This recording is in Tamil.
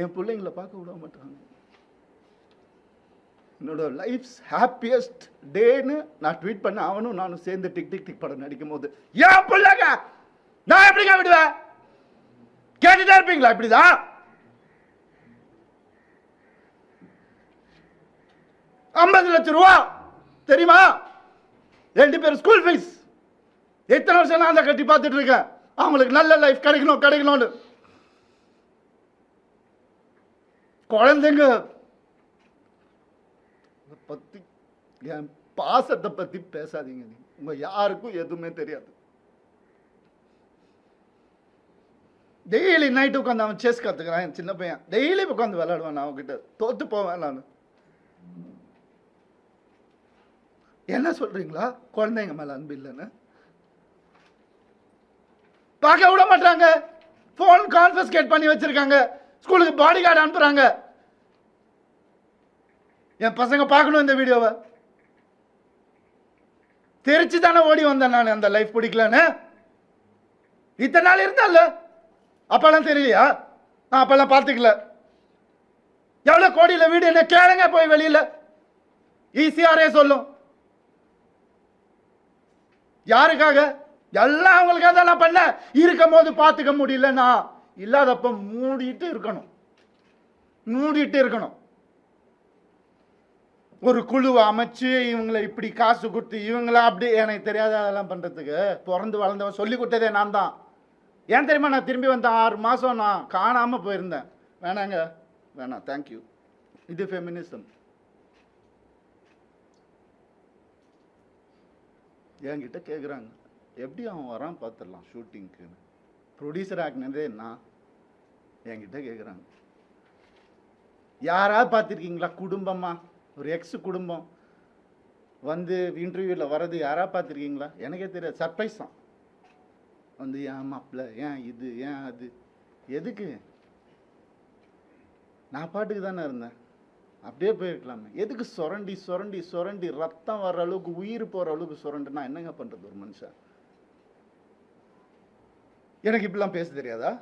என் பிள்ளைங்களை பார்க்க விட மாட்டாங்க. என்னோட லைஃப்ஸ் ஹாப்பியஸ்ட் டேன்னு நான் ட்வீட் பண்ண அவனும் நானும் சேர்ந்து டிக் டிக் டிக் படம் நடிக்கும் போது ஏன் பிள்ளைங்க நான் எப்படிங்க விடுவேன்? கேட்டுட்டே இருப்பீங்களா? இப்படிதான் 50 லட்சம் ரூபா தெரியுமா? 2 பேர் ஸ்கூல் ஃபீஸ். எத்தனை வருஷம் நான் அதை கட்டி பார்த்துட்டு இருக்கேன். அவங்களுக்கு நல்ல லைஃப் கிடைக்கணும்னு. குழந்தைங்க பத்தி என் பாசத்தை பத்தி பேசாதீங்க. உங்க யாருக்கும் எதுவுமே தெரியாது. டெய்லி நைட்டு உட்காந்து அவன் செஸ் கத்துக்கிறான். என் சின்ன பையன் டெய்லி உட்காந்து விளையாடுவான். நான் அவன்கிட்ட தோத்து போவேன். நான் என்ன சொல்றீங்களா? குழந்தைங்க மேல அன்பு இல்லைன்னு பார்க்க விட மாட்டாங்க. போன் கான்ஃபிஸ்கேட் பண்ணி வச்சிருக்காங்க. ஸ்கூலுக்கு பாடி கார்டு அனுப்புறாங்க. என் பசங்க பார்க்கணும் இந்த வீடியோவை. தெரிச்சு தானே ஓடி வந்தேன் நான். அந்த லைஃப் பிடிக்கலன்னு இத்தனை நாள் இருந்தால அப்பெல்லாம் தெரியலையா? நான் அப்பெல்லாம் பார்த்துக்கல. எவ்வளவு கோடியில வீடு என்ன கேளுங்க போய் வெளியில. ஈஸியாரே சொல்லும். யாருக்காக? எல்லாம் அவங்களுக்காக தான் நான் பண்ண. இருக்கும் போது பார்த்துக்க முடியல. நான் இல்லாதப்ப மூடிட்டு இருக்கணும். ஒரு குழுவை அமைச்சு இவங்களை இப்படி காசு கொடுத்து இவங்கள அப்படி எனக்கு தெரியாத அதெல்லாம் பண்றதுக்கு பிறந்து வளர்ந்தவன் சொல்லி கொடுத்ததே நான் தான். ஏன் தெரியுமா? நான் திரும்பி வந்தேன் 6 மாசம் நான் காணாம போயிருந்தேன். வேணாம் தேங்க்யூ. இது ஃபெமினிசம். என்கிட்ட கேட்குறாங்க எப்படி அவன் வரான் பார்த்துடலாம் ஷூட்டிங்க்கு. ப்ரொடியூசர் ஆகினதே நான். என்கிட்ட கேட்குறாங்க யாராவது பார்த்துருக்கீங்களா? குடும்பமா ஒரு எக்ஸ் குடும்பம் வந்து இன்டர்வியூவில் வர்றது யாராவது பார்த்துருக்கீங்களா? எனக்கே தெரியாது. சர்ப்ரைஸ் தான். வந்து ஏன் மாப்பிள்ள, ஏன் இது, ஏன் அது, எதுக்கு? நான் பாட்டுக்கு தானே இருந்தேன். அப்படியே போயிருக்கலாமே. எதுக்கு சுரண்டி ரத்தம் வர்ற அளவுக்கு உயிர் போகிற அளவுக்கு சுரண்டுனா என்னங்க பண்ணுறது ஒரு மனுஷன்? எனக்கு இப்படிலாம் பேச தெரியாதா?